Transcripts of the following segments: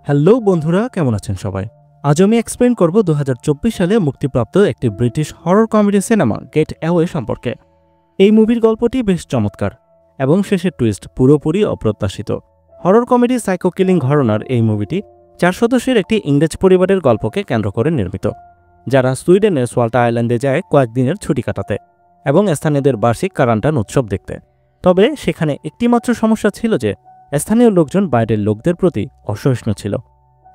Hello বন্ধুরা, কেমন আছেন সবাই? আজ আমি এক্সপ্লেইন করব 2024 সালে মুক্তিপ্রাপ্ত একটি British horror comedy cinema gate away সম্পর্কে। এই মুভির গল্পটি বেশ চমৎকার এবং শেষের টুইস্ট পুরোপুরি অপ্রত্যাশিত। হরর কমেডি সাইকো কিলিং ঘরানার এই মুভিটি 4 সদস্যের একটি ইংরেজ পরিবারের গল্পকে কেন্দ্র করে নির্মিত, যারা সুইডেনের সোয়াল্টা আইল্যান্ডে যায় কয়েকদিনের ছুটি কাটাতে এবং স্থানীয়দের বার্ষিক কারান্টান উৎসব দেখতে। তবে সেখানে একটিমাত্র সমস্যা ছিল যে স্থানীয় লোকজন বাইরের লোকদের প্রতি অসহিষ্ণু ছিল।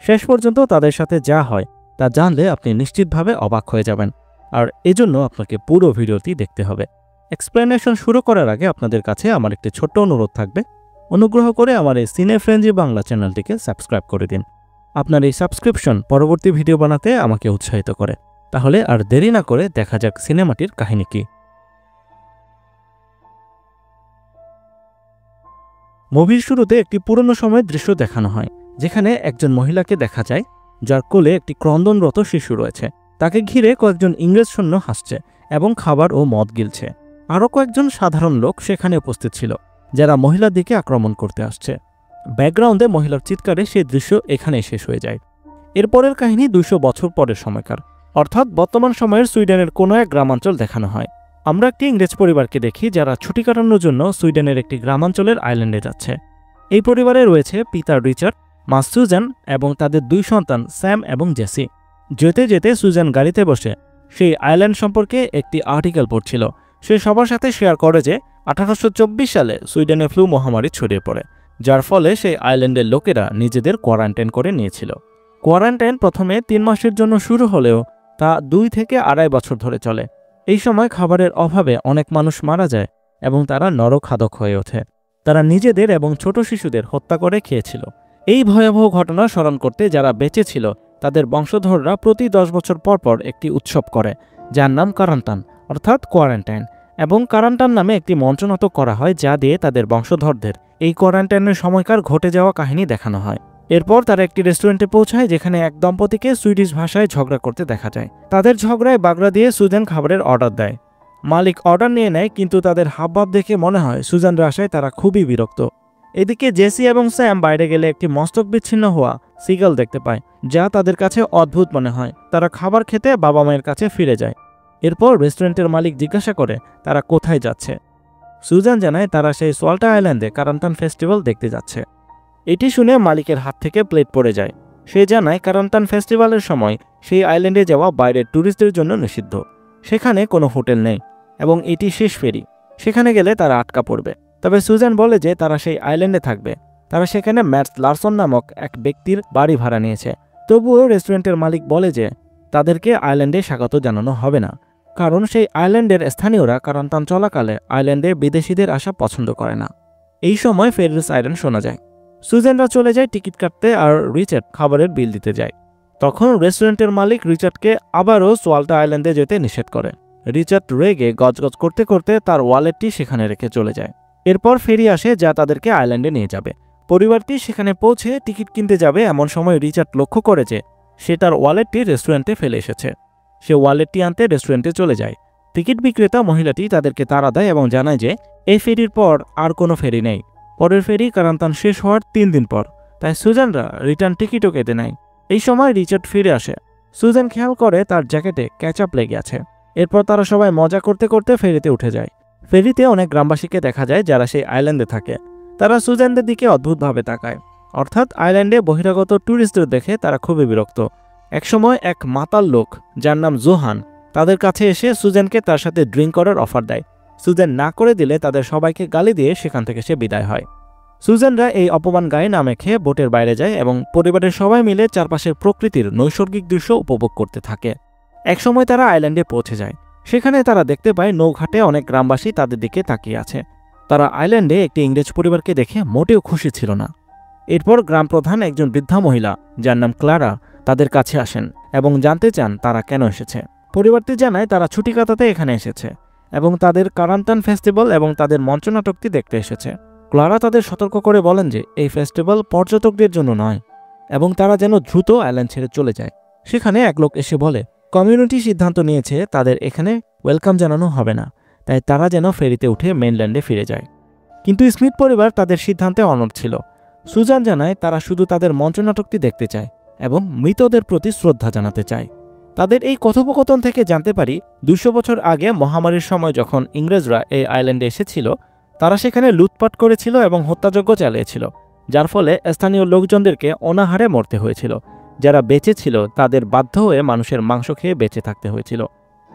শেষ পর্যন্ত তাদের সাথে যা হয় তা জানলে আপনি নিশ্চিতভাবে অবাক হয়ে যাবেন, আর এজন্য আপনাকে পুরো ভিডিওটি দেখতে হবে। এক্সপ্লেনেশন শুরু করার আগে আপনাদের কাছে আমার একটি ছোট্ট অনুরোধ থাকবে, অনুগ্রহ করে আমার এই সিনে ফ্রেঞ্জি বাংলা চ্যানেলটিকে সাবস্ক্রাইব করে দিন। আপনার এই সাবস্ক্রিপশন পরবর্তী ভিডিও বানাতে আমাকে উৎসাহিত করে। তাহলে আর দেরি না করে দেখা যাক সিনেমাটির কাহিনী কি। মুভির শুরুতে একটি পুরনো সময়ের দৃশ্য দেখানো হয়, যেখানে একজন মহিলাকে দেখা যায় যার কোলে একটি ক্রন্দনরত শিশু রয়েছে। তাকে ঘিরে কয়েকজন ইংরেজ সৈন্য হাসছে এবং খাবার ও মদ গিলছে। আরও কয়েকজন সাধারণ লোক সেখানে উপস্থিত ছিল, যারা মহিলার দিকে আক্রমণ করতে আসছে। ব্যাকগ্রাউন্ডে মহিলার চিৎকারে সেই দৃশ্য এখানেই শেষ হয়ে যায়। এরপরের কাহিনী 200 বছর পরের সময়কার, অর্থাৎ বর্তমান সময়ের সুইডেনের কোনো এক গ্রামাঞ্চল দেখানো হয়। আমরা একটি ইংরেজ পরিবারকে দেখি যারা ছুটি কাটানোর জন্য সুইডেনের একটি গ্রামাঞ্চলের আইল্যান্ডে যাচ্ছে। এই পরিবারে রয়েছে পিতা রিচার্ড, মা সুজান এবং তাদের 2 সন্তান স্যাম এবং জেসি। যেতে যেতে সুজান গাড়িতে বসে সেই আইল্যান্ড সম্পর্কে একটি আর্টিকেল পড়ছিল। সে সবার সাথে শেয়ার করে যে 1824 সালে সুইডেনে ফ্লু মহামারী ছড়িয়ে পড়ে, যার ফলে সেই আইল্যান্ডের লোকেরা নিজেদের কোয়ারেন্টাইন করে নিয়েছিল। কোয়ারেন্টাইন প্রথমে 3 মাসের জন্য শুরু হলেও তা 2 থেকে 2.5 বছর ধরে চলে। এই সময় খাবারের অভাবে অনেক মানুষ মারা যায় এবং তারা নরখাদক হয়ে ওঠে। তারা নিজেদের এবং ছোট শিশুদের হত্যা করে খেয়েছিল। এই ভয়াবহ ঘটনা স্মরণ করতে যারা বেঁচে ছিল তাদের বংশধররা প্রতি 10 বছর পর পর একটি উৎসব করে, যার নাম কারান্টান অর্থাৎ কোয়ারেন্টাইন, এবং কারান্টান নামে একটি মঞ্চনাটক করা হয় যা দিয়ে তাদের বংশধরদের এই কোয়ারেন্টাইনের সময়কার ঘটে যাওয়া কাহিনী দেখানো হয়। এরপর তারা একটি রেস্টুরেন্টে পৌঁছায়, যেখানে এক দম্পতিকে সুইডিশ ভাষায় ঝগড়া করতে দেখা যায়। তাদের ঝগড়ায় বাগড়া দিয়ে সুজান খাবারের অর্ডার দেয়। মালিক অর্ডার নিয়ে নেয়, কিন্তু তাদের হাবভাব দেখে মনে হয় সুজানের আশায় তারা খুবই বিরক্ত। এদিকে জেসি এবং স্যাম বাইরে গেলে একটি মস্তক বিচ্ছিন্ন হওয়া সিগাল দেখতে পায়, যা তাদের কাছে অদ্ভুত মনে হয়। তারা খাবার খেতে বাবা মায়ের কাছে ফিরে যায়। এরপর রেস্টুরেন্টের মালিক জিজ্ঞাসা করে তারা কোথায় যাচ্ছে। সুজান জানায় তারা সেই সোয়াল্টা আইল্যান্ডে কারান্টান ফেস্টিভ্যাল দেখতে যাচ্ছে। এটি শুনে মালিকের হাত থেকে প্লেট পড়ে যায়। সে জানায় কারান্টান ফেস্টিভ্যালের সময় সেই আইল্যান্ডে যাওয়া বাইরের ট্যুরিস্টদের জন্য নিষিদ্ধ। সেখানে কোনো হোটেল নেই এবং এটি শেষ ফেরি, সেখানে গেলে তারা আটকা পড়বে। তবে সুজান বলে যে তারা সেই আইল্যান্ডে থাকবে। তারা সেখানে ম্যাটস লারসন নামক এক ব্যক্তির বাড়ি ভাড়া নিয়েছে। তবুও রেস্টুরেন্টের মালিক বলে যে তাদেরকে আইল্যান্ডে স্বাগত জানানো হবে না, কারণ সেই আইল্যান্ডের স্থানীয়রা কারান্টান চলাকালে আইল্যান্ডে বিদেশিদের আসা পছন্দ করে না। এই সময় ফেরির সাইরেন শোনা যায়। সুজানরা চলে যায় টিকিট কাটতে, আর রিচার্ড খাবারের বিল দিতে যায়। তখন রেস্টুরেন্টের মালিক রিচার্ডকে আবারও সোয়াল্টা আইল্যান্ডে যেতে নিষেধ করে। রিচার্ড রেগে গজগজ করতে করতে তার ওয়ালেটটি সেখানে রেখে চলে যায়। এরপর ফেরি আসে যা তাদেরকে আইল্যান্ডে নিয়ে যাবে। পরিবারটি সেখানে পৌঁছে টিকিট কিনতে যাবে, এমন সময় রিচার্ড লক্ষ্য করে যে সে তার ওয়ালেটটি রেস্টুরেন্টে ফেলে এসেছে। সে ওয়ালেটটি আনতে রেস্টুরেন্টে চলে যায়। টিকিট বিক্রেতা মহিলাটি তাদেরকে তাড়া দেয় এবং জানায় যে এই ফেরির পর আর কোনো ফেরি নেই। পরের ফেরি কারান্টান শেষ হওয়ার 3 দিন পর, তাই সুজানরা রিটার্ন টিকিটও কেটে নেয়। এই সময় রিচার্ড ফিরে আসে। সুজান খেয়াল করে তার জ্যাকেটে ক্যাচআপ লেগে আছে। এরপর তারা সবাই মজা করতে করতে ফেরিতে উঠে যায়। ফেরিতে অনেক গ্রামবাসীকে দেখা যায় যারা সেই আইল্যান্ডে থাকে। তারা সুজানদের দিকে অদ্ভুতভাবে তাকায়, অর্থাৎ আইল্যান্ডে বহিরাগত ট্যুরিস্টদের দেখে তারা খুবই বিরক্ত। একসময় এক মাতাল লোক যার নাম জোহান তাদের কাছে এসে সুজানকে তার সাথে ড্রিঙ্ক করার অফার দেয়। সুজান না করে দিলে তাদের সবাইকে গালি দিয়ে সেখান থেকে সে বিদায় হয়। সুজানরা এই অপমান গায়ে না মেখে বোটের বাইরে যায় এবং পরিবারের সবাই মিলে চারপাশের প্রকৃতির নৈসর্গিক দৃশ্য উপভোগ করতে থাকে। একসময় তারা আইল্যান্ডে পৌঁছে যায়। সেখানে তারা দেখতে পায় নৌঘাটে অনেক গ্রামবাসী তাদের দিকে তাকিয়ে আছে। তারা আইল্যান্ডে একটি ইংরেজ পরিবারকে দেখে মোটেও খুশি ছিল না। এরপর গ্রাম প্রধান একজন বৃদ্ধা মহিলা যার নাম ক্লারা তাদের কাছে আসেন এবং জানতে চান তারা কেন এসেছে। পরিবারটি জানায় তারা ছুটি কাটাতে এখানে এসেছে এবং তাদের কারান্টান ফেস্টিভ্যাল এবং তাদের মঞ্চনাটকটি দেখতে এসেছে। ক্লারা তাদের সতর্ক করে বলেন যে এই ফেস্টিভ্যাল পর্যটকদের জন্য নয় এবং তারা যেন দ্রুত আইল্যান্ড ছেড়ে চলে যায়। সেখানে এক লোক এসে বলে কমিউনিটি সিদ্ধান্ত নিয়েছে তাদের এখানে ওয়েলকাম জানানো হবে না, তাই তারা যেন ফেরিতে উঠে মেইনল্যান্ডে ফিরে যায়। কিন্তু স্মিথ পরিবার তাদের সিদ্ধান্তে অনড় ছিল। সুজান জানায় তারা শুধু তাদের মঞ্চনাটকটি দেখতে চায় এবং মৃতদের প্রতি শ্রদ্ধা জানাতে চায়। তাদের এই কথোপকথন থেকে জানতে পারি 200 বছর আগে মহামারীর সময় যখন ইংরেজরা এই আইল্যান্ডে এসেছিল, তারা সেখানে লুটপাট করেছিল এবং হত্যাযজ্ঞ চালিয়েছিল, যার ফলে স্থানীয় লোকজনদেরকে অনাহারে মরতে হয়েছিল। যারা বেঁচে ছিল তাদের বাধ্য হয়ে মানুষের মাংস খেয়ে বেঁচে থাকতে হয়েছিল।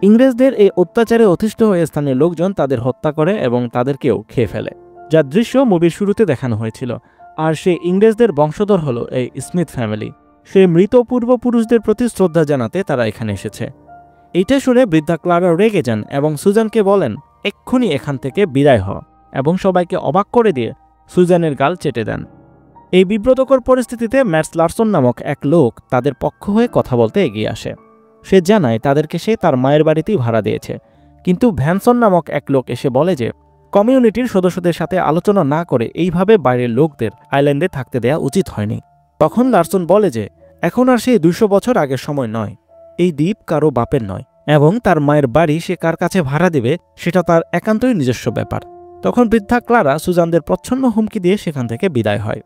ইংরেজদের এই অত্যাচারে অতিষ্ঠ হয়ে স্থানীয় লোকজন তাদের হত্যা করে এবং তাদেরকেও খেয়ে ফেলে, যার দৃশ্য মুভির শুরুতে দেখানো হয়েছিল। আর সেই ইংরেজদের বংশধর হলো এই স্মিথ ফ্যামিলি। সেই মৃত পূর্বপুরুষদের প্রতি শ্রদ্ধা জানাতে তারা এখানে এসেছে। এইটা শুনে বৃদ্ধা ক্লারা রেগে যান এবং সুজানকে বলেন এক্ষুনি এখান থেকে বিদায় হও, এবং সবাইকে অবাক করে দিয়ে সুজানের গাল চেটে দেন। এই বিব্রতকর পরিস্থিতিতে ম্যাটস লারসন নামক এক লোক তাদের পক্ষ হয়ে কথা বলতে এগিয়ে আসে। সে জানায় তাদেরকে সে তার মায়ের বাড়িতেই ভাড়া দিয়েছে, কিন্তু ভ্যানসন নামক এক লোক এসে বলে যে কমিউনিটির সদস্যদের সাথে আলোচনা না করে এইভাবে বাইরের লোকদের আইল্যান্ডে থাকতে দেয়া উচিত হয়নি। তখন লারসন বলে যে এখন আর সেই 200 বছর আগের সময় নয়, এই দ্বীপ কারো বাপের নয়, এবং তার মায়ের বাড়ি সে কার কাছে ভাড়া দেবে সেটা তার একান্তই নিজস্ব ব্যাপার। তখন বৃদ্ধা ক্লারা সুজানদের প্রচ্ছন্ন হুমকি দিয়ে সেখান থেকে বিদায় হয়।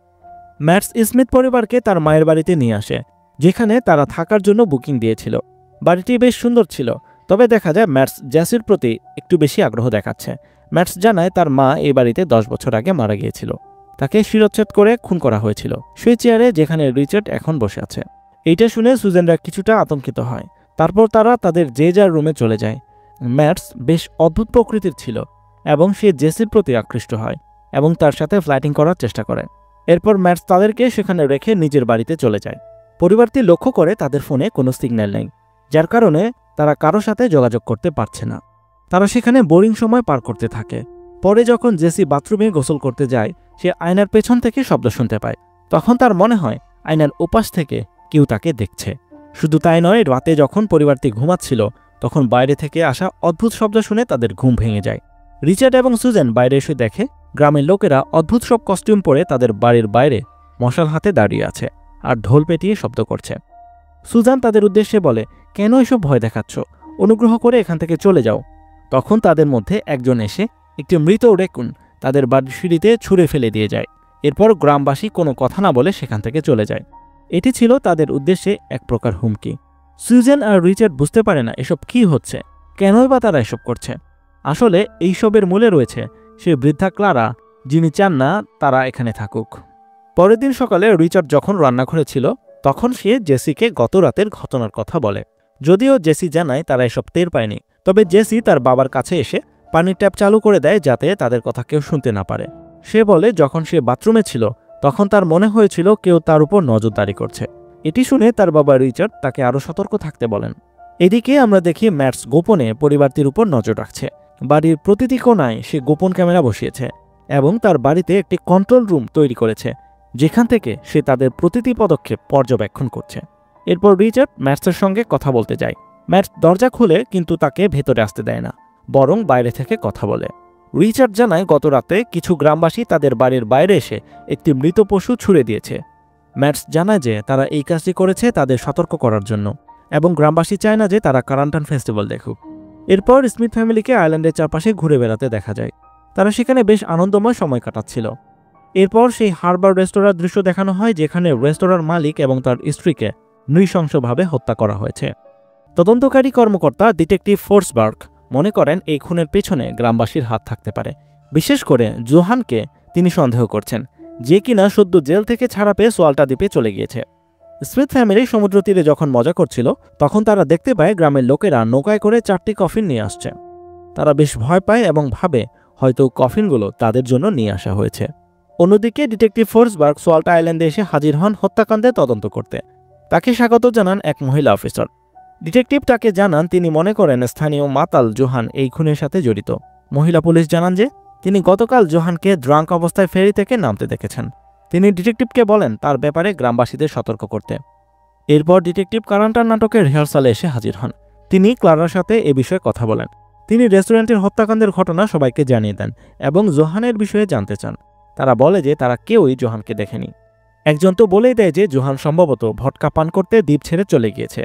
ম্যাটস স্মিথ পরিবারকে তার মায়ের বাড়িতে নিয়ে আসে, যেখানে তারা থাকার জন্য বুকিং দিয়েছিল। বাড়িটি বেশ সুন্দর ছিল, তবে দেখা যায় ম্যাটস জেসির প্রতি একটু বেশি আগ্রহ দেখাচ্ছে। ম্যাটস জানায় তার মা এই বাড়িতে 10 বছর আগে মারা গিয়েছিল। তাকে শিরচ্ছেদ করে খুন করা হয়েছিল সেই চেয়ারে যেখানে রিচার্ড এখন বসে আছে। এইটা শুনে সুজেনরা কিছুটা আতঙ্কিত হয়। তারপর তারা তাদের যে যার রুমে চলে যায়। ম্যাটস বেশ অদ্ভুত প্রকৃতির ছিল এবং সে জেসির প্রতি আকৃষ্ট হয় এবং তার সাথে ফ্লাইটিং করার চেষ্টা করে। এরপর ম্যাটস তাদেরকে সেখানে রেখে নিজের বাড়িতে চলে যায়। পরিবারটি লক্ষ্য করে তাদের ফোনে কোনো সিগন্যাল নেই, যার কারণে তারা কারো সাথে যোগাযোগ করতে পারছে না। তারা সেখানে বোরিং সময় পার করতে থাকে। পরে যখন জেসি বাথরুমে গোসল করতে যায়, সে আয়নার পেছন থেকে শব্দ শুনতে পায়। তখন তার মনে হয় আয়নার ওপাশ থেকে কেউ তাকে দেখছে। শুধু তাই নয়, রাতে যখন পরিবারটি ঘুমাচ্ছিল তখন বাইরে থেকে আসা অদ্ভুত শব্দ শুনে তাদের ঘুম ভেঙে যায়। রিচার্ড এবং সুজেন বাইরে এসে দেখে গ্রামের লোকেরা অদ্ভুত সব কস্টিউম পরে তাদের বাড়ির বাইরে মশাল হাতে দাঁড়িয়ে আছে আর ঢোল পেটিয়ে শব্দ করছে। সুজান তাদের উদ্দেশ্যে বলে, কেন এসব ভয় দেখাচ্ছ? অনুগ্রহ করে এখান থেকে চলে যাও। তখন তাদের মধ্যে একজন এসে একটি মৃত রেকুন তাদের বাড়ির সিঁড়িতে ছুঁড়ে ফেলে দিয়ে যায়। এরপর গ্রামবাসী কোনো কথা না বলে সেখান থেকে চলে যায়। এটি ছিল তাদের উদ্দেশ্যে এক প্রকার হুমকি। সুজেন আর রিচার্ড বুঝতে পারে না এসব কি হচ্ছে, কেনই বা তারা এসব করছে। আসলে এইসবের মূলে রয়েছে সে বৃদ্ধা ক্লারা, যিনি চান না তারা এখানে থাকুক। পরের দিন সকালে রিচার্ড যখন রান্নাঘরে ছিল তখন সে জেসিকে গত রাতের ঘটনার কথা বলে। যদিও জেসি জানায় তারা এসব টের পায়নি, তবে জেসি তার বাবার কাছে এসে পানির ট্যাপ চালু করে দেয় যাতে তাদের কথা কেউ শুনতে না পারে। সে বলে যখন সে বাথরুমে ছিল তখন তার মনে হয়েছিল কেউ তার উপর নজরদারি করছে। এটি শুনে তার বাবা রিচার্ড তাকে আরও সতর্ক থাকতে বলেন। এদিকে আমরা দেখি ম্যাটস গোপনে পরিবারটির উপর নজর রাখছে। বাড়ির প্রতিটি কোণায় সে গোপন ক্যামেরা বসিয়েছে এবং তার বাড়িতে একটি কন্ট্রোল রুম তৈরি করেছে, যেখান থেকে সে তাদের প্রতিটি পদক্ষেপ পর্যবেক্ষণ করছে। এরপর রিচার্ড ম্যাটসের সঙ্গে কথা বলতে যায়। ম্যাটস দরজা খুলে কিন্তু তাকে ভেতরে আসতে দেয় না, বরং বাইরে থেকে কথা বলে। রিচার্ড জানায় গত রাতে কিছু গ্রামবাসী তাদের বাড়ির বাইরে এসে একটি মৃত পশু ছুঁড়ে দিয়েছে। ম্যাটস জানায় যে তারা এই কাজটি করেছে তাদের সতর্ক করার জন্য এবং গ্রামবাসী চায় না যে তারা কারান্টান ফেস্টিভ্যাল দেখুক। এরপর স্মিথ ফ্যামিলিকে আইল্যান্ডের চারপাশে ঘুরে বেড়াতে দেখা যায়। তারা সেখানে বেশ আনন্দময় সময় কাটাচ্ছিল। এরপর সেই হারবার রেস্তোরাঁর দৃশ্য দেখানো হয়, যেখানে রেস্তোরাঁর মালিক এবং তার স্ত্রীকে নৃশংসভাবে হত্যা করা হয়েছে। তদন্তকারী কর্মকর্তা ডিটেকটিভ ফোর্সবার্গ মনে করেন এই খুনের পেছনে গ্রামবাসীর হাত থাকতে পারে। বিশেষ করে জোহানকে তিনি সন্দেহ করছেন, যে কিনা সদ্য জেল থেকে ছাড়া পেয়ে সোয়াল্টা দ্বীপে চলে গিয়েছে। স্মিথ ফ্যামিলি সমুদ্র তীরে যখন মজা করছিল তখন তারা দেখতে পায় গ্রামের লোকেরা নৌকায় করে 4টি কফিন নিয়ে আসছে। তারা বেশ ভয় পায় এবং ভাবে হয়তো কফিনগুলো তাদের জন্য নিয়ে আসা হয়েছে। অন্যদিকে ডিটেকটিভ ফোর্সবার্গ সোয়াল্টা আইল্যান্ডে এসে হাজির হন হত্যাকাণ্ডে তদন্ত করতে। তাকে স্বাগত জানান এক মহিলা অফিসার। ডিটেকটিভ তাকে জানান তিনি মনে করেন স্থানীয় মাতাল জোহান এই খুনের সাথে জড়িত। মহিলা পুলিশ জানান যে তিনি গতকাল জোহানকে ড্রাঙ্ক অবস্থায় ফেরি থেকে নামতে দেখেছেন। তিনি ডিটেকটিভকে বলেন তার ব্যাপারে গ্রামবাসীদের সতর্ক করতে। এরপর ডিটেকটিভ কারান্টান নাটকের রিহার্সালে এসে হাজির হন। তিনি ক্লারার সাথে এ বিষয়ে কথা বলেন। তিনি রেস্টুরেন্টের হত্যাকাণ্ডের ঘটনা সবাইকে জানিয়ে দেন এবং জোহানের বিষয়ে জানতে চান। তারা বলে যে তারা কেউই জোহানকে দেখেনি। একজন তো বলেই দেয় যে জোহান সম্ভবত ভটকা পান করতে দ্বীপ ছেড়ে চলে গিয়েছে।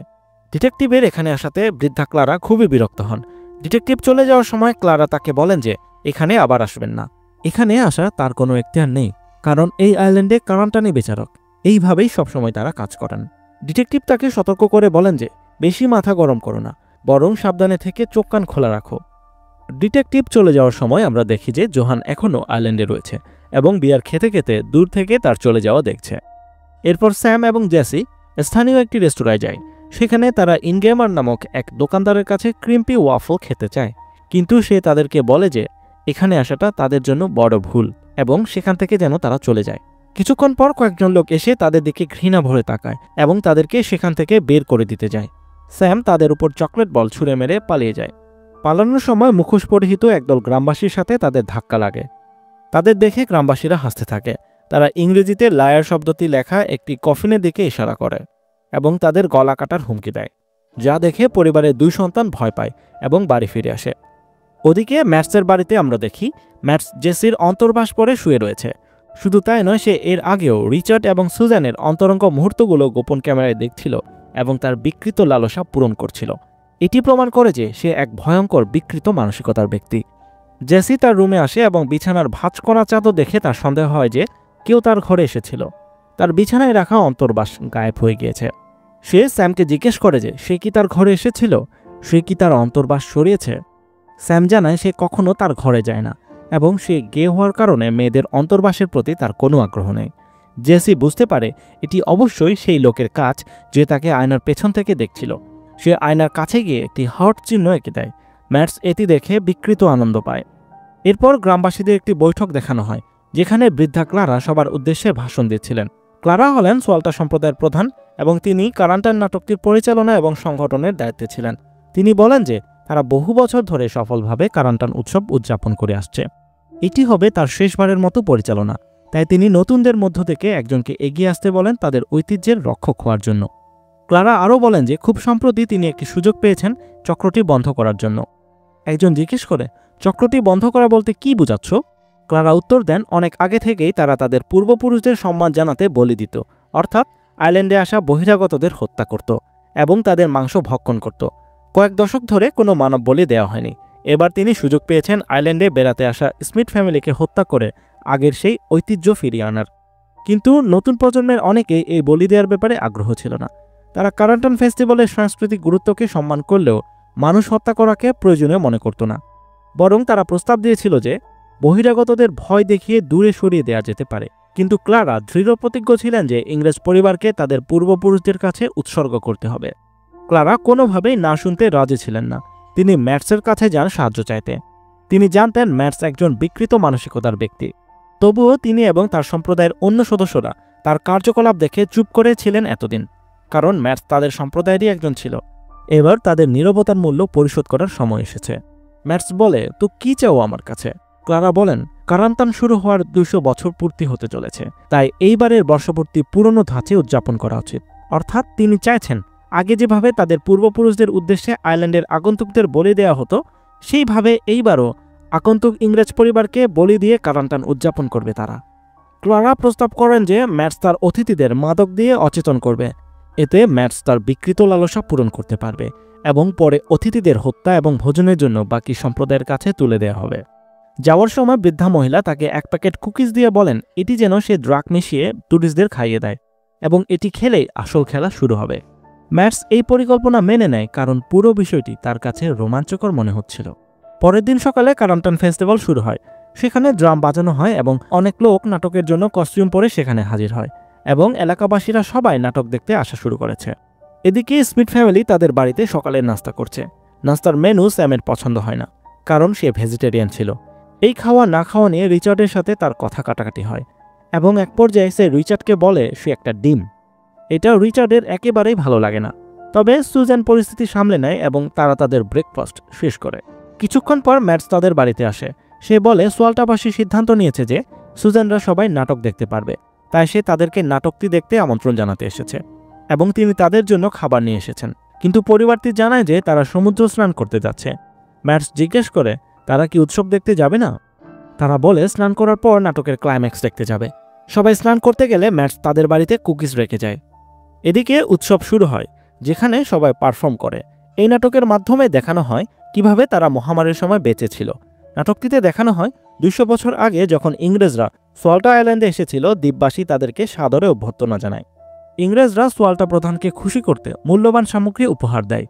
ডিটেকটিভের এখানে আসাতে বৃদ্ধা ক্লারা খুবই বিরক্ত হন। ডিটেকটিভ চলে যাওয়ার সময় ক্লারা তাকে বলেন যে এখানে আবার আসবেন না, এখানে আসা তার কোনো এখতিয়ার নেই। কারণ এই আইল্যান্ডে কারান্টানি বিচারক। এইভাবেই সবসময় তারা কাজ করেন। ডিটেকটিভ তাকে সতর্ক করে বলেন যে বেশি মাথা গরম করো না, বরং সাবধানে থেকে চোখ কান খোলা রাখো। ডিটেকটিভ চলে যাওয়ার সময় আমরা দেখি যে জোহান এখনও আইল্যান্ডে রয়েছে এবং বিয়ার খেতে খেতে দূর থেকে তার চলে যাওয়া দেখছে। এরপর স্যাম এবং জেসি স্থানীয় একটি রেস্তোরাঁয় যায়। সেখানে তারা ইনগেমার নামক এক দোকানদারের কাছে ক্রিম্পি ওয়াফল খেতে চায়, কিন্তু সে তাদেরকে বলে যে এখানে আসাটা তাদের জন্য বড় ভুল এবং সেখান থেকে যেন তারা চলে যায়। কিছুক্ষণ পর কয়েকজন লোক এসে তাদের দিকে ঘৃণা ভরে তাকায় এবং তাদেরকে সেখান থেকে বের করে দিতে যায়। স্যাম তাদের উপর চকলেট বল ছুঁড়ে মেরে পালিয়ে যায়। পালানোর সময় মুখোশ পরিহিত একদল গ্রামবাসীর সাথে তাদের ধাক্কা লাগে। তাদের দেখে গ্রামবাসীরা হাসতে থাকে। তারা ইংরেজিতে লায়ার শব্দটি লেখা একটি কফিনের দিকে ইশারা করে এবং তাদের গলা কাটার হুমকি দেয়, যা দেখে পরিবারের 2 সন্তান ভয় পায় এবং বাড়ি ফিরে আসে। ওদিকে ম্যাটসের বাড়িতে আমরা দেখি ম্যাটস জেসির অন্তর্বাস পরে শুয়ে রয়েছে। শুধু তাই নয়, সে এর আগেও রিচার্ড এবং সুজানের অন্তরঙ্গ মুহূর্তগুলো গোপন ক্যামেরায় দেখছিল এবং তার বিকৃত লালসা পূরণ করছিল। এটি প্রমাণ করে যে সে এক ভয়ঙ্কর বিকৃত মানসিকতার ব্যক্তি। জেসি তার রুমে আসে এবং বিছানার ভাঁজ করা চাদর দেখে তার সন্দেহ হয় যে কেউ তার ঘরে এসেছিল। তার বিছানায় রাখা অন্তর্বাস গায়েব হয়ে গিয়েছে। সে স্যামকে জিজ্ঞেস করে যে সে কি তার ঘরে এসেছিল, সে কি তার অন্তর্বাস সরিয়েছে। স্যাম জানায় সে কখনো তার ঘরে যায় না এবং সে গে হওয়ার কারণে মেয়েদের অন্তর্বাসের প্রতি তার কোনো আগ্রহ নেই। জেসি বুঝতে পারে এটি অবশ্যই সেই লোকের কাজ যে তাকে আয়নার পেছন থেকে দেখছিল। সে আয়নার কাছে গিয়ে একটি হার্ট চিহ্ন এঁকে দেয়। ম্যাটস এটি দেখে বিকৃত আনন্দ পায়। এরপর গ্রামবাসীদের একটি বৈঠক দেখানো হয়, যেখানে বৃদ্ধা ক্লারা সবার উদ্দেশ্যে ভাষণ দিচ্ছিলেন। ক্লারা হলেন সোয়াল্টা সম্প্রদায়ের প্রধান এবং তিনি কারান্টান নাটকটির পরিচালনা এবং সংগঠনের দায়িত্বে ছিলেন। তিনি বলেন যে তারা বহু বছর ধরে সফলভাবে কারান্টান উৎসব উদযাপন করে আসছে। এটি হবে তার শেষবারের মতো পরিচালনা, তাই তিনি নতুনদের মধ্য থেকে একজনকে এগিয়ে আসতে বলেন তাদের ঐতিহ্যের রক্ষক হওয়ার জন্য। ক্লারা আরও বলেন যে খুব সম্প্রতি তিনি একটি সুযোগ পেয়েছেন চক্রটি বন্ধ করার জন্য। একজন জিজ্ঞেস করে, চক্রটি বন্ধ করা বলতে কি বোঝাচ্ছ? ক্লারা উত্তর দেন, অনেক আগে থেকেই তারা তাদের পূর্বপুরুষদের সম্মান জানাতে বলি দিত, অর্থাৎ আইল্যান্ডে আসা বহিরাগতদের হত্যা করত এবং তাদের মাংস ভক্ষণ করত। কয়েক দশক ধরে কোনো মানব বলি দেওয়া হয়নি। এবার তিনি সুযোগ পেয়েছেন আইল্যান্ডে বেড়াতে আসা স্মিথ ফ্যামিলিকে হত্যা করে আগের সেই ঐতিহ্য ফিরিয়ে আনার। কিন্তু নতুন প্রজন্মের অনেকেই এই বলি দেওয়ার ব্যাপারে আগ্রহ ছিল না। তারা কারান্টান ফেস্টিভ্যালের সাংস্কৃতিক গুরুত্বকে সম্মান করলেও মানুষ হত্যা করাকে প্রয়োজনীয় মনে করত না। বরং তারা প্রস্তাব দিয়েছিল যে বহিরাগতদের ভয় দেখিয়ে দূরে সরিয়ে দেওয়া যেতে পারে। কিন্তু ক্লারা দৃঢ় প্রতিজ্ঞ ছিলেন যে ইংরেজ পরিবারকে তাদের পূর্বপুরুষদের কাছে উৎসর্গ করতে হবে। ক্লারা কোনোভাবেই না শুনতে রাজি ছিলেন না। তিনি ম্যাটসের কাছে যান সাহায্য চাইতে। তিনি জানতেন ম্যাটস একজন বিকৃত মানসিকতার ব্যক্তি। তবুও তিনি এবং তার সম্প্রদায়ের অন্য সদস্যরা তার কার্যকলাপ দেখে চুপ করে ছিলেন এতদিন, কারণ ম্যাটস তাদের সম্প্রদায়েরই একজন ছিল। এবার তাদের নীরবতার মূল্য পরিশোধ করার সময় এসেছে। ম্যাটস বলে, তো কি চাও আমার কাছে? ক্লারা বলেন, কারান্তান শুরু হওয়ার 200 বছর পূর্তি হতে চলেছে, তাই এইবারের বর্ষপূর্তি পুরনো ধাঁচে উদযাপন করা উচিত। অর্থাৎ তিনি চাইছেন আগে যেভাবে তাদের পূর্বপুরুষদের উদ্দেশ্যে আইল্যান্ডের আগন্তুকদের বলি দেওয়া হতো, সেইভাবে এইবারও আগন্তুক ইংরেজ পরিবারকে বলি দিয়ে কারান্তান উদযাপন করবে তারা। ক্লারা প্রস্তাব করেন যে ম্যাটস তার অতিথিদের মাদক দিয়ে অচেতন করবে। এতে ম্যাটস তার বিকৃত লালসা পূরণ করতে পারবে এবং পরে অতিথিদের হত্যা এবং ভোজনের জন্য বাকি সম্প্রদায়ের কাছে তুলে দেওয়া হবে। যাওয়ার সময় বৃদ্ধা মহিলা তাকে 1 প্যাকেট কুকিজ দিয়ে বলেন এটি যেন সে ড্রাগ মিশিয়ে টুরিস্টদের খাইয়ে দেয় এবং এটি খেলেই আসল খেলা শুরু হবে। ম্যাটস এই পরিকল্পনা মেনে নেয় কারণ পুরো বিষয়টি তার কাছে রোমাঞ্চকর মনে হচ্ছিল। পরের দিন সকালে কারান্টান ফেস্টিভ্যাল শুরু হয়। সেখানে ড্রাম বাজানো হয় এবং অনেক লোক নাটকের জন্য কস্টিউম পরে সেখানে হাজির হয় এবং এলাকাবাসীরা সবাই নাটক দেখতে আসা শুরু করেছে। এদিকে স্মিথ ফ্যামিলি তাদের বাড়িতে সকালের নাস্তা করছে। নাস্তার মেনু স্যামের পছন্দ হয় না, কারণ সে ভেজিটেরিয়ান ছিল। এই খাওয়া না খাওয়া নিয়ে রিচার্ডের সাথে তার কথা কাটাকাটি হয় এবং এক পর্যায়ে সে রিচার্ডকে বলে সে একটা ডিম। এটা রিচার্ডের একেবারেই ভালো লাগে না। তবে সুজান পরিস্থিতি সামলে নেয় এবং তারা তাদের ব্রেকফাস্ট শেষ করে। কিছুক্ষণ পর ম্যাটস তাদের বাড়িতে আসে। সে বলে সোয়াল্টাবাসী সিদ্ধান্ত নিয়েছে যে সুজানরা সবাই নাটক দেখতে পারবে, তাই সে তাদেরকে নাটকটি দেখতে আমন্ত্রণ জানাতে এসেছে এবং তিনি তাদের জন্য খাবার নিয়ে এসেছেন। কিন্তু পরিবারটি জানায় যে তারা সমুদ্র স্নান করতে যাচ্ছে। ম্যাটস জিজ্ঞেস করে তারা কি উৎসব দেখতে যাবে না। তারা বলে স্নান করার পর নাটকের ক্লাইম্যাক্স দেখতে যাবে। সবাই স্নান করতে গেলে ম্যাটস তাদের বাড়িতে কুকিজ রেখে যায়। এদিকে উৎসব শুরু হয়, যেখানে সবাই পারফর্ম করে। এই নাটকের মাধ্যমে দেখানো হয় কিভাবে তারা মহামারীর সময় বেঁচে ছিল। নাটকটিতে দেখানো হয় 200 বছর আগে যখন ইংরেজরা সোয়াল্টা আইল্যান্ডে এসেছিল দ্বীপবাসী তাদেরকে সাদরে অভ্যর্থনা জানায়। ইংরেজরা সোয়াল্টা প্রধানকে খুশি করতে মূল্যবান সামগ্রী উপহার দেয়।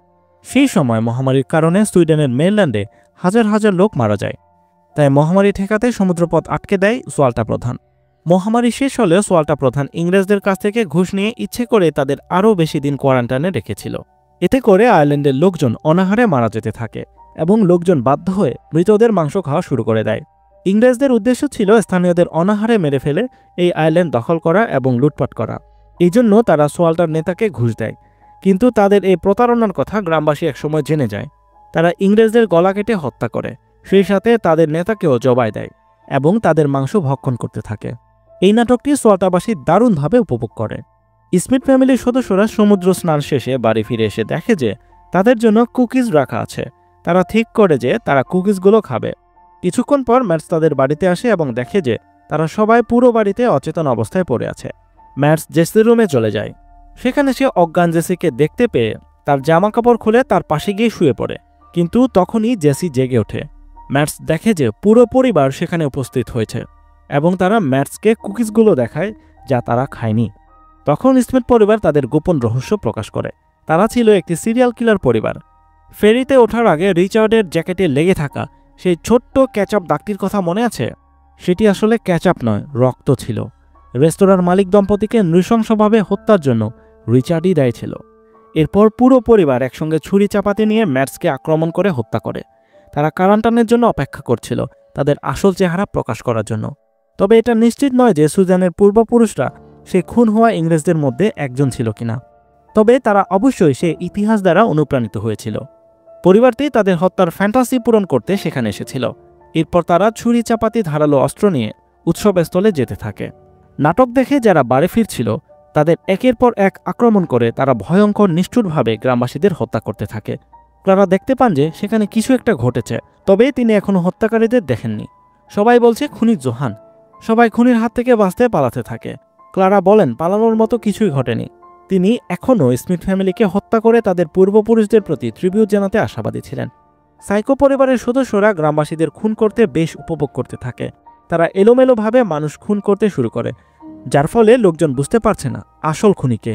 সেই সময় মহামারীর কারণে সুইডেনের মেইনল্যান্ডে হাজার হাজার লোক মারা যায়। তাই মহামারী ঠেকাতে সমুদ্রপথ আটকে দেয় সোয়াল্টা প্রধান। মহামারী শেষ হলেও সোয়াল্টা প্রধান ইংরেজদের কাছ থেকে ঘুষ নিয়ে ইচ্ছে করে তাদের আরও বেশি দিন কোয়ারেন্টাইনে রেখেছিল। এতে করে আয়ারল্যান্ডের লোকজন অনাহারে মারা যেতে থাকে এবং লোকজন বাধ্য হয়ে মৃতদের মাংস খাওয়া শুরু করে দেয়। ইংরেজদের উদ্দেশ্য ছিল স্থানীয়দের অনাহারে মেরে ফেলে এই আইল্যান্ড দখল করা এবং লুটপাট করা। এই জন্য তারা সোয়াল্টার নেতাকে ঘুষ দেয়। কিন্তু তাদের এই প্রতারণার কথা গ্রামবাসী একসময় জেনে যায়। তারা ইংরেজদের গলা কেটে হত্যা করে, সেই সাথে তাদের নেতাকেও জবাই দেয় এবং তাদের মাংস ভক্ষণ করতে থাকে। এই নাটকটি সোয়াল্টাবাসী দারুণভাবে উপভোগ করে। স্মিথ ফ্যামিলির সদস্যরা সমুদ্র স্নান শেষে বাড়ি ফিরে এসে দেখে যে তাদের জন্য কুকিজ রাখা আছে। তারা ঠিক করে যে তারা কুকিজগুলো খাবে। কিছুক্ষণ পর ম্যাটস তাদের বাড়িতে আসে এবং দেখে যে তারা সবাই পুরো বাড়িতে অচেতন অবস্থায় পড়ে আছে। ম্যাটস জেসির রুমে চলে যায়। সেখানে সে অজ্ঞান জেসিকে দেখতে পেয়ে তার জামা কাপড় খুলে তার পাশে গিয়ে শুয়ে পড়ে। কিন্তু তখনই জেসি জেগে ওঠে। ম্যাটস দেখে যে পুরো পরিবার সেখানে উপস্থিত হয়েছে এবং তারা ম্যাটসকে কুকিজগুলো দেখায় যা তারা খায়নি। তখন স্মিথ পরিবার তাদের গোপন রহস্য প্রকাশ করে। তারা ছিল একটি সিরিয়াল কিলার পরিবার। ফেরিতে ওঠার আগে রিচার্ডের জ্যাকেটে লেগে থাকা সেই ছোট্ট ক্যাচআপ দাগটির কথা মনে আছে? সেটি আসলে ক্যাচআপ নয়, রক্ত ছিল। রেস্তোরাঁর মালিক দম্পতিকে নৃশংসভাবে হত্যার জন্য রিচার্ডই দায়ী ছিল। এরপর পুরো পরিবার একসঙ্গে ছুরি চাপাতি নিয়ে ম্যাটসকে আক্রমণ করে হত্যা করে। তারা কারান্টানের জন্য অপেক্ষা করছিল, তাদের আসল চেহারা প্রকাশ করার জন্য। তবে এটা নিশ্চিত নয় যে সুজানের পূর্বপুরুষরা সেই খুন হওয়া ইংরেজদের মধ্যে একজন ছিল কিনা। তবে তারা অবশ্যই সে ইতিহাস দ্বারা অনুপ্রাণিত হয়েছিল। পরিবারটি তাদের হত্যার ফ্যান্টাসি পূরণ করতে সেখানে এসেছিল। এরপর তারা ছুরি চাপাতি ধারালো অস্ত্র নিয়ে উৎসবস্থলে যেতে থাকে। নাটক দেখে যারা বাড়ি ফিরছিল তাদের একের পর এক আক্রমণ করে তারা ভয়ঙ্কর নিষ্ঠুরভাবে গ্রামবাসীদের হত্যা করতে থাকে। ক্লারা দেখতে পান যে সেখানে কিছু একটা ঘটেছে, তবে তিনি এখনও হত্যাকারীদের দেখেননি। সবাই বলছে খুনি জোহান। সবাই খুনির হাত থেকে বাঁচতে পালাতে থাকে। ক্লারা বলেন পালানোর মতো কিছুই ঘটেনি। তিনি এখনও স্মিথ ফ্যামিলিকে হত্যা করে তাদের পূর্বপুরুষদের প্রতি ট্রিবিউট জানাতে আশাবাদী ছিলেন। সাইকো পরিবারের সদস্যরা গ্রামবাসীদের খুন করতে বেশ উপভোগ করতে থাকে। তারা এলোমেলোভাবে মানুষ খুন করতে শুরু করে, যার ফলে লোকজন বুঝতে পারছে না আসল খুনিকে।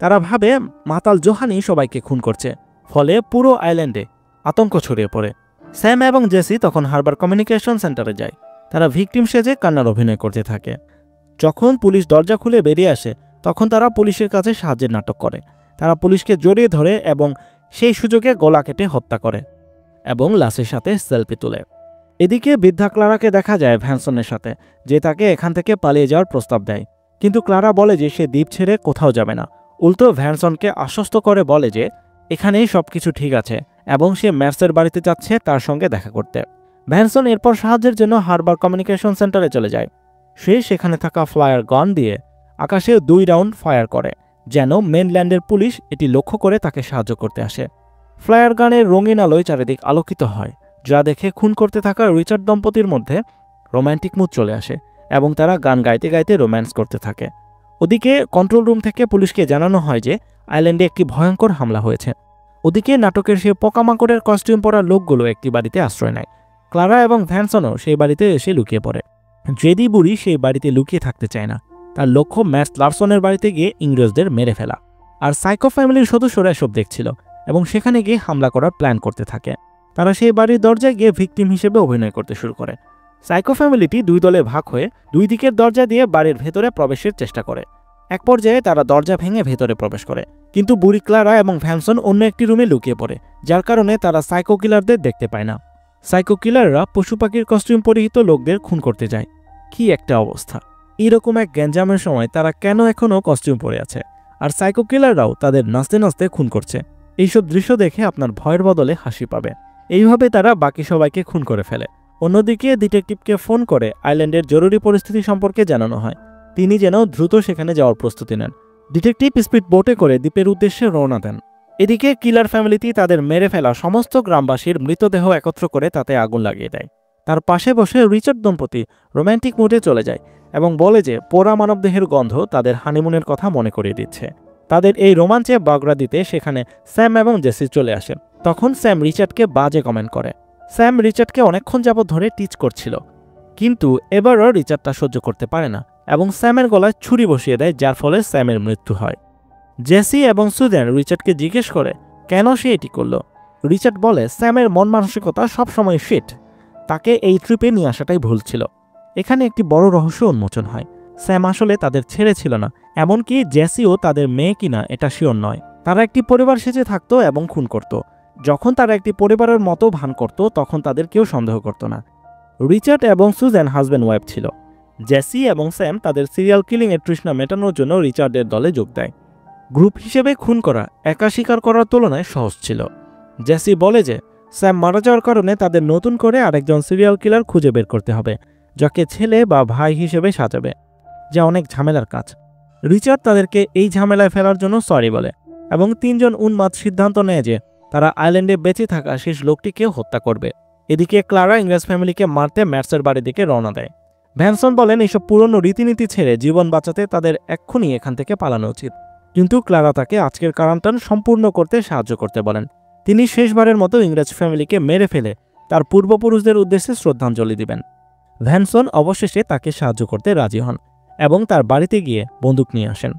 তারা ভাবে মাতাল জোহানি সবাইকে খুন করছে। ফলে পুরো আইল্যান্ডে আতঙ্ক ছড়িয়ে পড়ে। স্যাম এবং জেসি তখন হারবার কমিউনিকেশন সেন্টারে যায়। তারা ভিকটিম সেজে কান্নার অভিনয় করতে থাকে। যখন পুলিশ দরজা খুলে বেরিয়ে আসে তখন তারা পুলিশের কাছে সাহায্যের নাটক করে। তারা পুলিশকে জড়িয়ে ধরে এবং সেই সুযোগে গলা কেটে হত্যা করে এবং লাশের সাথে সেলফি তোলে। এদিকে বৃদ্ধা ক্লারাকে দেখা যায় ভ্যানসনের সাথে, যে তাকে এখান থেকে পালিয়ে যাওয়ার প্রস্তাব দেয়। কিন্তু ক্লারা বলে যে সে দ্বীপ ছেড়ে কোথাও যাবে না। উল্টো ভ্যানসনকে আশ্বস্ত করে বলে যে এখানেই সবকিছু ঠিক আছে এবং সে ম্যাটসের বাড়িতে যাচ্ছে তার সঙ্গে দেখা করতে। ভ্যানসন এরপর সাহায্যের জন্য হারবার কমিউনিকেশন সেন্টারে চলে যায়। সে সেখানে থাকা ফ্লায়ার গান দিয়ে আকাশে 2 রাউন্ড ফায়ার করে, যেন মেনল্যান্ডের পুলিশ এটি লক্ষ্য করে তাকে সাহায্য করতে আসে। ফ্লায়ার গানের রঙিন আলোয় চারিদিক আলোকিত হয়, যা দেখে খুন করতে থাকা রিচার্ড দম্পতির মধ্যে রোম্যান্টিক মুড চলে আসে এবং তারা গান গাইতে গাইতে রোম্যান্স করতে থাকে। ওদিকে কন্ট্রোল রুম থেকে পুলিশকে জানানো হয় যে আইল্যান্ডে একটি ভয়ঙ্কর হামলা হয়েছে। ওদিকে নাটকের সে পোকামাকড়ের কস্টিউম পরা লোকগুলো একটি বাড়িতে আশ্রয় নেয়। ক্লারা এবং ভ্যানসনও সেই বাড়িতে এসে লুকিয়ে পড়ে। জেডি বুড়ি সেই বাড়িতে লুকিয়ে থাকতে চায় না। তার লক্ষ্য ম্যাটস লারসনের বাড়িতে গিয়ে ইংরেজদের মেরে ফেলা। আর সাইকো ফ্যামিলির সদস্যরা এসব দেখছিল এবং সেখানে গিয়ে হামলা করার প্ল্যান করতে থাকে। তারা সেই বাড়ির দরজায় গিয়ে ভিকটিম হিসেবে অভিনয় করতে শুরু করে। সাইকো ফ্যামিলিটি 2 দলে ভাগ হয়ে 2 দিকের দরজা দিয়ে বাড়ির ভেতরে প্রবেশের চেষ্টা করে। এক পর্যায়ে তারা দরজা ভেঙে ভেতরে প্রবেশ করে, কিন্তু বুড়ি ক্লারা এবং ভ্যানসন অন্য একটি রুমে লুকিয়ে পড়ে, যার কারণে তারা সাইকো কিলারদের দেখতে পায় না। সাইকো কিলাররা পশু পাখির কস্টিউম পরিহিত লোকদের খুন করতে যায়। কি একটা অবস্থা! এইরকম এক গ্যাঞ্জামের সময় তারা কেন এখনও কস্টিউম পরে আছে? আর সাইকো কিলাররাও তাদের নাচতে নাচতে খুন করছে। এইসব দৃশ্য দেখে আপনার ভয়ের বদলে হাসি পাবে। এইভাবে তারা বাকি সবাইকে খুন করে ফেলে। অন্যদিকে ডিটেকটিভকে ফোন করে আইল্যান্ডের জরুরি পরিস্থিতি সম্পর্কে জানানো হয়। তিনি যেন দ্রুত সেখানে যাওয়ার প্রস্তুতি নেন। ডিটেকটিভ স্পিড বোটে করে দ্বীপের উদ্দেশ্যে রওনা দেন। এদিকে কিলার ফ্যামিলিটি তাদের মেরে ফেলা সমস্ত গ্রামবাসীর মৃতদেহ একত্র করে তাতে আগুন লাগিয়ে দেয়। তার পাশে বসে রিচার্ড দম্পতি রোম্যান্টিক মুডে চলে যায় এবং বলে যে পোড়া মানবদেহের গন্ধ তাদের হানিমুনের কথা মনে করিয়ে দিচ্ছে। তাদের এই রোমাঞ্চে বাগড়া দিতে সেখানে স্যাম এবং জেসি চলে আসে। তখন স্যাম রিচার্ডকে বাজে কমেন্ট করে। স্যাম রিচার্ডকে অনেকক্ষণ যাবৎ ধরে টিচ করছিল, কিন্তু এবারও রিচার্ড তা সহ্য করতে পারে না এবং স্যামের গলায় ছুরি বসিয়ে দেয়, যার ফলে স্যামের মৃত্যু হয়। জেসি এবং সুজেন রিচার্ডকে জিজ্ঞেস করে কেন সে এটি করল। রিচার্ড বলে স্যামের মন মানসিকতা সবসময় ফিট, তাকে এই ট্রিপে নিয়ে আসাটাই ভুল ছিল। এখানে একটি বড় রহস্য উন্মোচন হয়, স্যাম আসলে তাদের ছেড়ে ছিল না, এমনকি জেসিও তাদের মেয়ে কিনা এটা শিওর নয়। তারা একটি পরিবার সেজে থাকতো এবং খুন করত। যখন তারা একটি পরিবারের মতো ভান করত তখন তাদের কেউ সন্দেহ করত না। রিচার্ড এবং সুজেন হাজব্যান্ড ওয়াইফ ছিল। জেসি এবং স্যাম তাদের সিরিয়াল কিলিংয়ের তৃষ্ণা মেটানোর জন্য রিচার্ডের দলে যোগ দেয়। গ্রুপ হিসেবে খুন করা একা স্বীকার করার তুলনায় সহজ ছিল। জেসি বলে যে স্যাম মারা যাওয়ার কারণে তাদের নতুন করে আরেকজন সিরিয়াল কিলার খুঁজে বের করতে হবে, যাকে ছেলে বা ভাই হিসেবে সাজাবে, যা অনেক ঝামেলার কাজ। রিচার্ড তাদেরকে এই ঝামেলায় ফেলার জন্য সরি বলে এবং তিনজন উন্মাদ সিদ্ধান্ত নেয় যে তারা আইল্যান্ডে বেঁচে থাকা শেষ লোকটিকে হত্যা করবে। এদিকে ক্লারা ইংরেজ ফ্যামিলিকে মারতে ম্যাটসের বাড়ির দিকে রওনা দেয়। ভ্যানসন বলেন এইসব পুরনো রীতিনীতি ছেড়ে জীবন বাঁচাতে তাদের এক্ষুনি এখান থেকে পালানো উচিত, কিন্তু ক্লারা তাকে আজকের কারান্তন সম্পূর্ণ করতে সাহায্য করতে বলেন। তিনি শেষবারের মতো ইংরেজ ফ্যামিলিকে মেরে ফেলে তার পূর্বপুরুষদের উদ্দেশ্যে শ্রদ্ধাঞ্জলি দিবেন। ভ্যানসন অবশেষে তাকে সাহায্য করতে রাজি হন এবং তার বাড়িতে গিয়ে বন্দুক নিয়ে আসেন।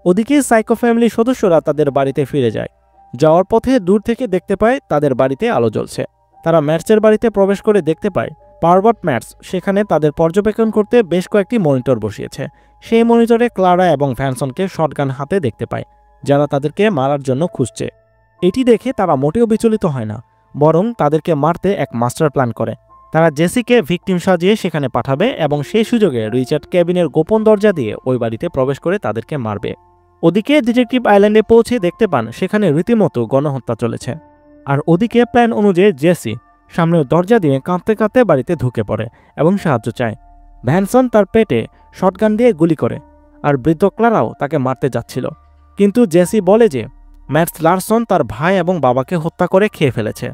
ওদিকে সাইকো ফ্যামিলির সদস্যরা তাদের বাড়িতে ফিরে যায়। যাওয়ার পথে দূর থেকে দেখতে পায় তাদের বাড়িতে আলো জ্বলছে। তারা ম্যাটসের বাড়িতে প্রবেশ করে দেখতে পায় পারভার্ট ম্যাটস সেখানে তাদের পর্যবেক্ষণ করতে বেশ কয়েকটি মনিটর বসিয়েছে। সেই মনিটরে ক্লারা এবং ভ্যানসনকে শটগান হাতে দেখতে পায়, যারা তাদেরকে মারার জন্য খুঁজছে। এটি দেখে তারা মোটেও বিচলিত হয় না, বরং তাদেরকে মারতে এক মাস্টার প্ল্যান করে। তারা জেসিকে ভিকটিম সাজিয়ে সেখানে পাঠাবে এবং সেই সুযোগে রিচার্ড কেবিনের গোপন দরজা দিয়ে ওই বাড়িতে প্রবেশ করে তাদেরকে মারবে। ওদিকে ডিটেকটিভ আইল্যান্ডে পৌঁছে দেখতে পান সেখানে রীতিমতো গণহত্যা চলেছে। আর ওদিকে প্ল্যান অনুযায়ী জেসি সামনের দরজা দিয়ে কাঁদতে কাঁদতে বাড়িতে ঢুকে পড়ে এবং সাহায্য চায়। ভ্যানসন তার পেটে শটগান দিয়ে গুলি করে, আর বৃদ্ধ ক্লারাও তাকে মারতে যাচ্ছিল, কিন্তু জেসি বলে যে ম্যাটস লারসন তার ভাই এবং বাবাকে হত্যা করে খেয়ে ফেলেছে।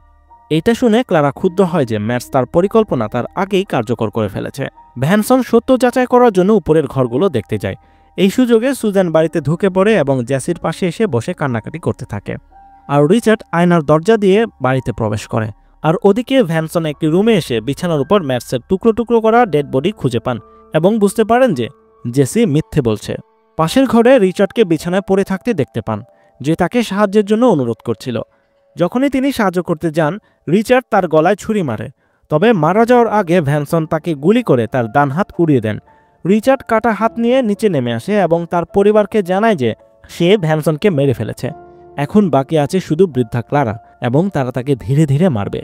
এটা শুনে ক্লারা ক্ষুব্ধ হয় যে ম্যাটস তার পরিকল্পনা তার আগেই কার্যকর করে ফেলেছে। ভ্যানসন সত্য যাচাই করার জন্য উপরের ঘরগুলো দেখতে যায়। এই সুযোগে সুজেন বাড়িতে ঢুকে পড়ে এবং জেসির পাশে এসে বসে কান্নাকাটি করতে থাকে। আর রিচার্ড আয়নার দরজা দিয়ে বাড়িতে প্রবেশ করে। আর ওদিকে ভ্যানসন একটি রুমে এসে বিছানার উপর ম্যাটসের টুকরো টুকরো করা ডেড বডি খুঁজে পান এবং বুঝতে পারেন যে জেসি মিথ্যে বলছে। পাশের ঘরে রিচার্ডকে বিছানায় পড়ে থাকতে দেখতে পান, যে তাকে সাহায্যের জন্য অনুরোধ করছিল। যখনই তিনি সাহায্য করতে যান, রিচার্ড তার গলায় ছুরি মারে, তবে মারা যাওয়ার আগে ভ্যানসন তাকে গুলি করে তার ডান হাত উড়িয়ে দেন। রিচার্ড কাটা হাত নিয়ে নিচে নেমে আসে এবং তার পরিবারকে জানায় যে সে ভ্যানসনকে মেরে ফেলেছে। এখন বাকি আছে শুধু বৃদ্ধা ক্লারা এবং তারা তাকে ধীরে ধীরে মারবে।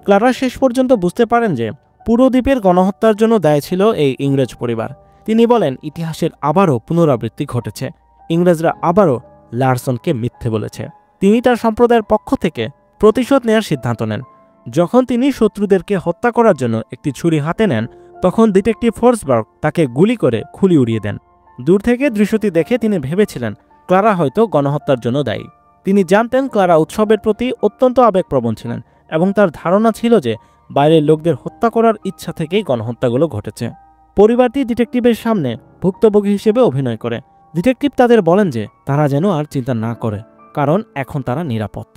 ক্লারা শেষ পর্যন্ত বুঝতে পারেন যে পুরো দ্বীপের গণহত্যার জন্য দায়ী ছিল এই ইংরেজ পরিবার। তিনি বলেন ইতিহাসের আবারও পুনরাবৃত্তি ঘটেছে, ইংরেজরা আবারও লারসনকে মিথ্যে বলেছে। তিনি তার সম্প্রদায়ের পক্ষ থেকে প্রতিশোধ নেওয়ার সিদ্ধান্ত নেন। যখন তিনি শত্রুদেরকে হত্যা করার জন্য একটি ছুরি হাতে নেন, তখন ডিটেকটিভ ফোর্সবার্গ তাকে গুলি করে খুলি উড়িয়ে দেন। দূর থেকে দৃশ্যটি দেখে তিনি ভেবেছিলেন ক্লারা হয়তো গণহত্যার জন্য দায়ী। তিনি জানতেন ক্লারা উৎসবের প্রতি অত্যন্ত আবেগপ্রবণ ছিলেন এবং তার ধারণা ছিল যে বাইরের লোকদের হত্যা করার ইচ্ছা থেকেই গণহত্যাগুলো ঘটেছে। পরিবারটি ডিটেকটিভের সামনে ভুক্তভোগী হিসেবে অভিনয় করে। ডিটেকটিভ তাদের বলেন যে তারা যেন আর চিন্তা না করে, কারণ এখন তারা নিরাপদ।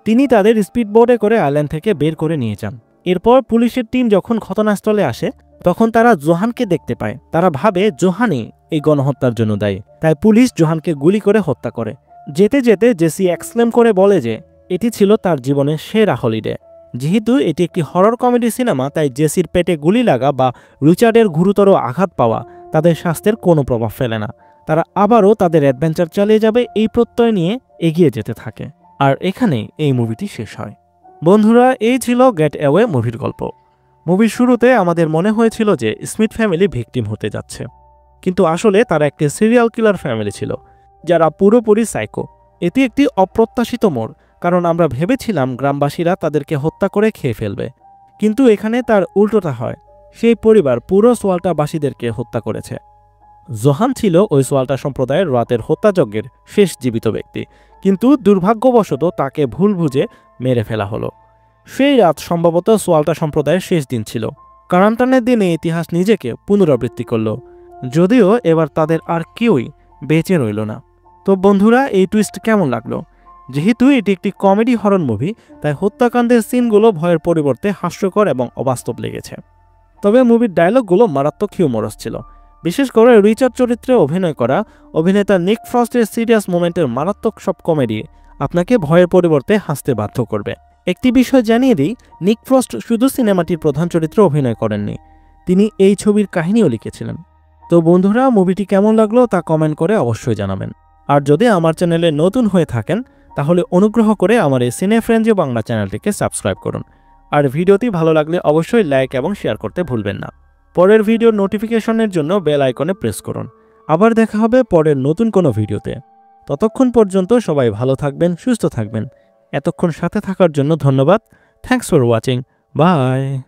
তিনি তাদের স্পিডবোটে করে আইল্যান্ড থেকে বের করে নিয়ে যান। এরপর পুলিশের টিম যখন ঘটনাস্থলে আসে, তখন তারা জোহানকে দেখতে পায়। তারা ভাবে জোহানই এই গণহত্যার জন্য দায়ী, তাই পুলিশ জোহানকে গুলি করে হত্যা করে। যেতে যেতে জেসি এক্সক্লেম করে বলে যে এটি ছিল তার জীবনের সেরা হলিডে। যেহেতু এটি একটি হরর কমেডি সিনেমা, তাই জেসির পেটে গুলি লাগা বা রিচার্ডের গুরুতর আঘাত পাওয়া তাদের স্বাস্থ্যের কোনো প্রভাব ফেলে না। তারা আবারও তাদের অ্যাডভেঞ্চার চালিয়ে যাবে এই প্রত্যয় নিয়ে এগিয়ে যেতে থাকে। আর এখানেই এই মুভিটি শেষ হয়। বন্ধুরা, এই ছিল গেট অ্যাওয়ে মুভির গল্প। মুভির শুরুতে আমাদের মনে হয়েছিল যে স্মিথ ফ্যামিলি ভিকটিম হতে যাচ্ছে, কিন্তু আসলে তারা একটি সিরিয়াল কিলার ফ্যামিলি ছিল যারা পুরোপুরি সাইকো। এটি একটি অপ্রত্যাশিত মোড়, কারণ আমরা ভেবেছিলাম গ্রামবাসীরা তাদেরকে হত্যা করে খেয়ে ফেলবে, কিন্তু এখানে তার উল্টোটা হয়। সেই পরিবার পুরো সোয়াল্টাবাসীদেরকে হত্যা করেছে। জোহান ছিল ওই সোয়াল্টা সম্প্রদায়ের রাতের হত্যাযজ্ঞের শেষ জীবিত ব্যক্তি, কিন্তু দুর্ভাগ্যবশত তাকে ভুল বুঝে মেরে ফেলা হলো। সেই রাত সম্ভবত সোয়াল্টা সম্প্রদায়ের শেষ দিন ছিল। কারান্টানের দিনে ইতিহাস নিজেকে পুনরাবৃত্তি করল, যদিও এবার তাদের আর কেউই বেঁচে রইল না। তো বন্ধুরা, এই টুইস্ট কেমন লাগলো? যেহেতু এটি একটি কমেডি হরর মুভি, তাই হত্যাকাণ্ডের সিনগুলো ভয়ের পরিবর্তে হাস্যকর এবং অবাস্তব লেগেছে। তবে মুভির ডায়লগগুলো মারাত্মক হিউমরাস ছিল। বিশেষ করে রিচার্ড চরিত্রে অভিনয় করা অভিনেতা নিক ফ্রস্টের সিরিয়াস মোমেন্টের মারাত্মক সব কমেডি আপনাকে ভয়ের পরিবর্তে হাসতে বাধ্য করবে। একটি বিষয় জানিয়ে দিই, নিক ফ্রস্ট শুধু সিনেমাটির প্রধান চরিত্রে অভিনয় করেননি, তিনি এই ছবির কাহিনীও লিখেছিলেন। তো বন্ধুরা, মুভিটি কেমন লাগলো তা কমেন্ট করে অবশ্যই জানাবেন। আর যদি আমার চ্যানেলে নতুন হয়ে থাকেন তাহলে অনুগ্রহ করে আমার এই সিনে ফ্রেন্ডস বাংলা চ্যানেলটিকে সাবস্ক্রাইব করুন। আর ভিডিওটি ভালো লাগলে অবশ্যই লাইক এবং শেয়ার করতে ভুলবেন না। পরের ভিডিওর নোটিফিকেশনের জন্য বেল আইকনে প্রেস করুন। আবার দেখা হবে পরের নতুন কোনো ভিডিওতে। ততক্ষণ পর্যন্ত সবাই ভালো থাকবেন, সুস্থ থাকবেন। এতক্ষণ সাথে থাকার জন্য ধন্যবাদ। Thanks for watching. বাই।